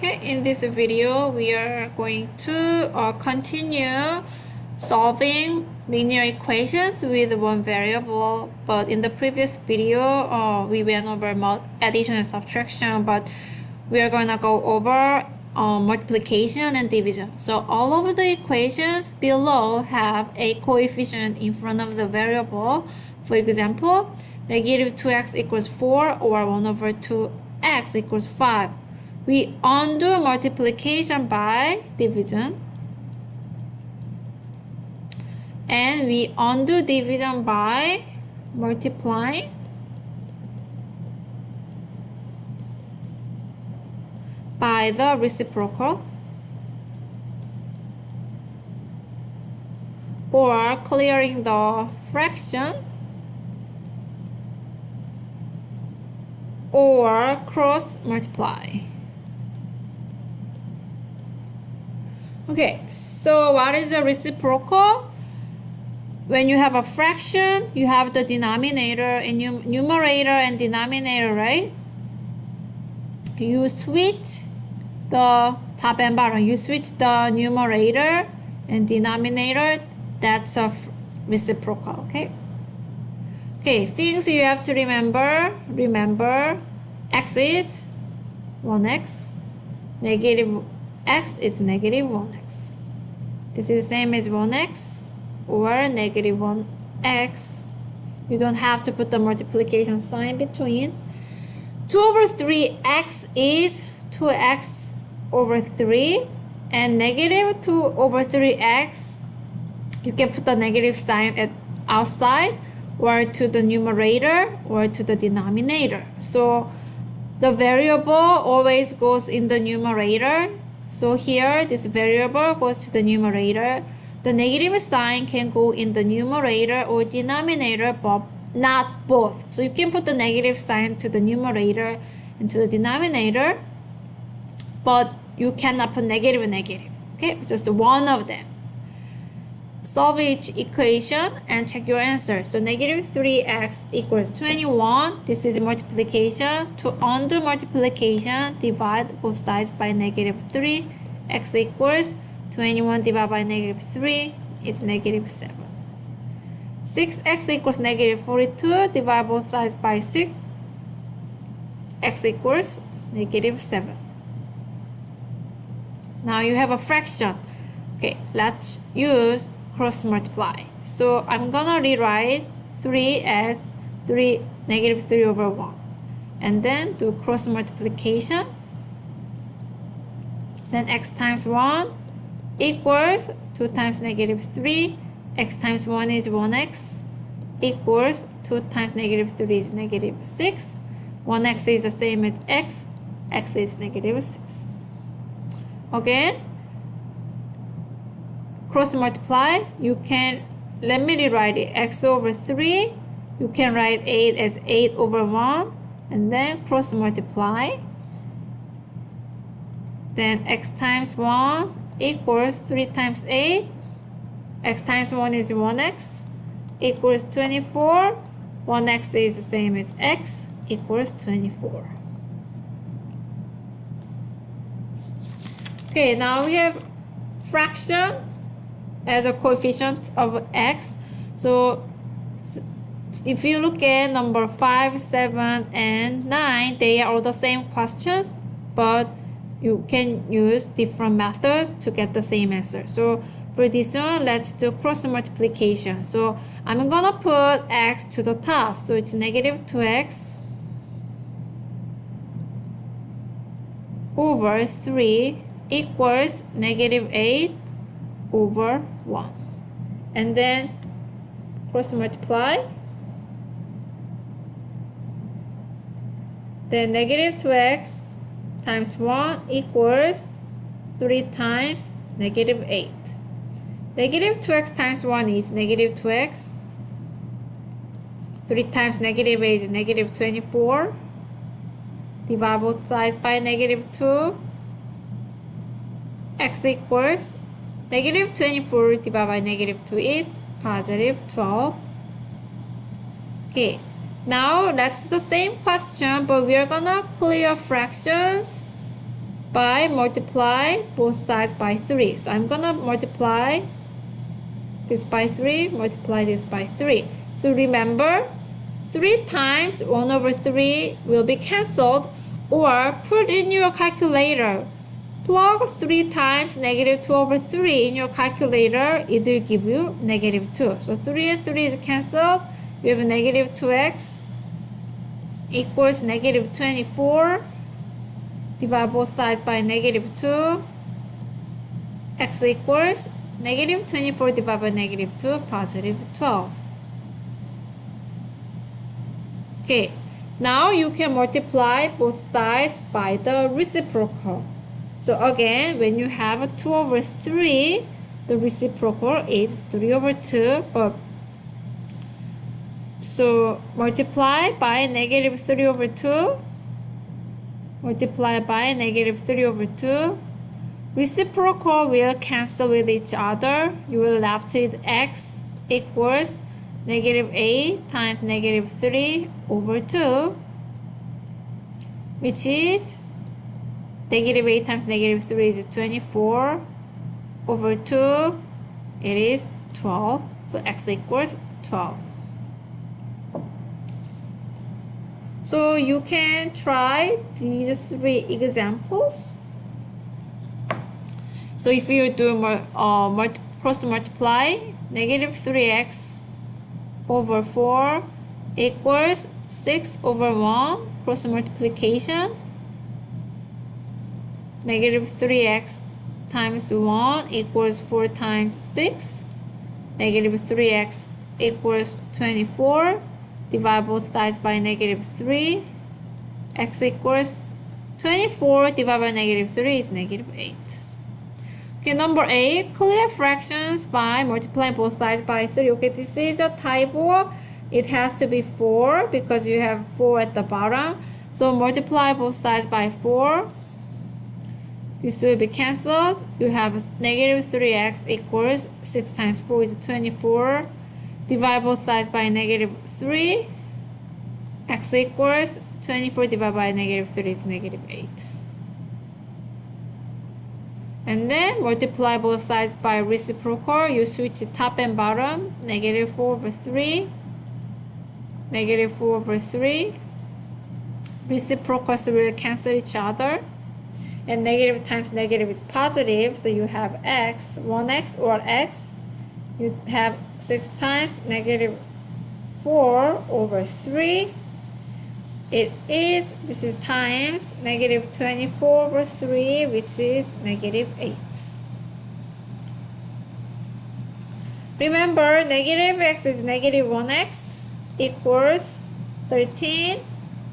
Okay, in this video we are going to continue solving linear equations with one variable, but in the previous video we went over addition and subtraction, but we are going to go over multiplication and division. So all of the equations below have a coefficient in front of the variable. For example, negative 2x equals 4 or 1 over 2x equals 5. We undo multiplication by division, and we undo division by multiplying, by the reciprocal, or clearing the fraction, or cross multiply. Okay, so what is the reciprocal? When you have a fraction, you have the denominator and numerator and denominator, right? You switch the top and bottom. You switch the numerator and denominator. That's a reciprocal, okay? Okay, things you have to remember. Remember, x is 1x, negative x is negative 1x. This is the same as 1x or negative 1x. You don't have to put the multiplication sign between. 2 over 3x is 2x over 3, and negative 2 over 3x, you can put the negative sign at outside or to the numerator or to the denominator. So the variable always goes in the numerator. So here this variable goes to the numerator. The negative sign can go in the numerator or denominator, but not both. So you can put the negative sign to the numerator and to the denominator, but you cannot put negative and negative. Okay, just one of them. Solve each equation and check your answer. So negative 3x equals 21. This is multiplication. To undo multiplication, divide both sides by negative 3. X equals 21 divided by negative 3. It's negative 7. 6x equals negative 42. Divide both sides by 6. X equals negative 7. Now you have a fraction. Okay, let's use cross multiply. So I'm gonna rewrite 3 as negative 3 over 1, and then do cross multiplication. Then x times 1 equals 2 times negative 3. X times 1 is 1x equals 2 times negative 3 is negative 6. 1x is the same as x. X is negative 6. Okay, cross multiply, you can, let me rewrite it, x over 3, you can write 8 as 8 over 1, and then cross multiply. Then x times 1 equals 3 times 8. X times 1 is 1x equals 24. 1x is the same as x equals 24. Okay, now we have fraction as a coefficient of x. So if you look at number 5, 7, and 9, they are all the same questions, but you can use different methods to get the same answer. So for this one, let's do cross multiplication. So I'm gonna put x to the top. So it's negative 2x over 3 equals negative 8 over 1. And then cross multiply. Then negative 2x times 1 equals 3 times negative 8. Negative 2x times 1 is negative 2x. 3 times negative 8 is negative 24. Divide both sides by negative 2. X equals negative 24 divided by negative 2 is positive 12. Okay, now let's do the same question, but we are gonna clear fractions by multiply both sides by 3. So I'm gonna multiply this by 3, multiply this by 3. So remember, 3 times 1 over 3 will be cancelled, or put in your calculator. Plug 3 times negative 2 over 3 in your calculator, it will give you negative 2. So 3 and 3 is cancelled. We have negative 2x equals negative 24. Divide both sides by negative 2. X equals negative 24 divided by negative 2, positive 12. Okay, now you can multiply both sides by the reciprocal. So again, when you have a 2 over 3, the reciprocal is 3 over 2. So multiply by negative 3 over 2. Multiply by negative 3 over 2. Reciprocal will cancel with each other. You will left with x equals negative 8 times negative 3 over 2, which is negative 8 times negative 3 is 24 over 2. It is 12. So x equals 12. So you can try these 3 examples. So if you do cross multiply, negative 3x over 4 equals 6 over 1, cross multiplication. Negative 3x times 1 equals 4 times 6. Negative 3x equals 24. Divide both sides by negative 3. X equals 24 divided by negative 3 is negative 8. Okay, number 8, clear fractions by multiplying both sides by 3. Okay, this is a typo. It has to be 4 because you have 4 at the bottom. So multiply both sides by 4. This will be cancelled. You have negative 3x equals 6 times 4 is 24. Divide both sides by negative 3. X equals 24 divided by negative 3 is negative 8. And then multiply both sides by reciprocal. You switch top and bottom. Negative 4 over 3. Negative 4 over 3. Reciprocals will cancel each other. And negative times negative is positive. So you have x, 1x or x. You have 6 times negative 4 over 3. This is times negative 24 over 3, which is negative 8. Remember, negative x is negative 1x equals 13.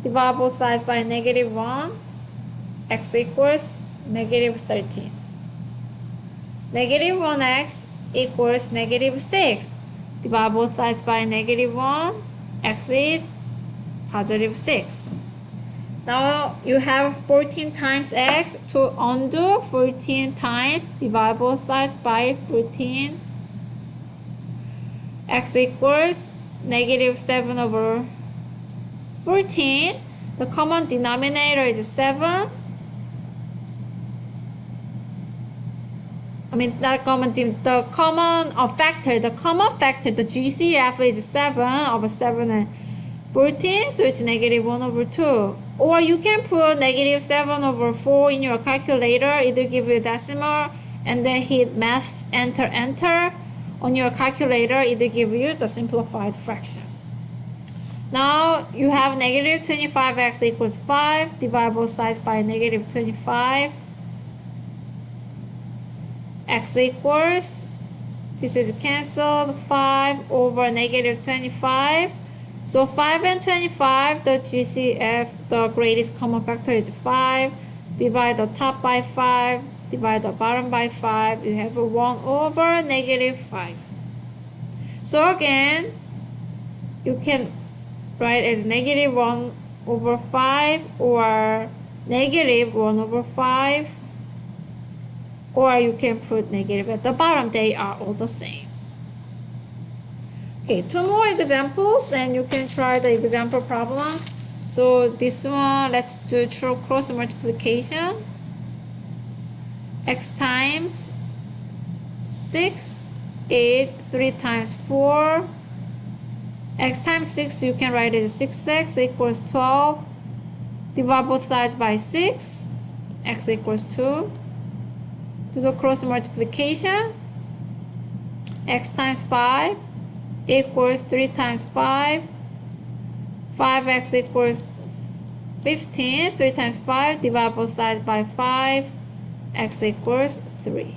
Divide both sides by negative 1. X equals negative 13. Negative 1x equals negative 6. Divide both sides by negative 1. X is positive 6. Now you have 14 times x. To undo 14 times, divide both sides by 14. X equals negative 7 over 14. The common denominator is 7. The common factor, the GCF is 7 over 7 and 14, so it's negative 1 over 2. Or you can put negative 7 over 4 in your calculator. It will give you a decimal, and then hit math, enter. On your calculator, it will give you the simplified fraction. Now you have negative 25x equals 5. Divide both sides by negative 25. X equals, this is cancelled, 5 over negative 25. So 5 and 25, the GCF, the greatest common factor is 5. Divide the top by 5. Divide the bottom by 5. You have a 1 over negative 5. So again, you can write as negative 1 over 5 or negative 1 over 5. Or you can put negative at the bottom. They are all the same. Okay, 2 more examples and you can try the example problems. So this one, let's do true cross multiplication. x times 6, 8, 3 times 4. X times 6, you can write it as 6x equals 12. Divide both sides by 6. X equals 2. Do the cross multiplication. X times 5 equals 3 times 5. 5x equals 15. 3 times 5. Divide both sides by 5. X equals 3.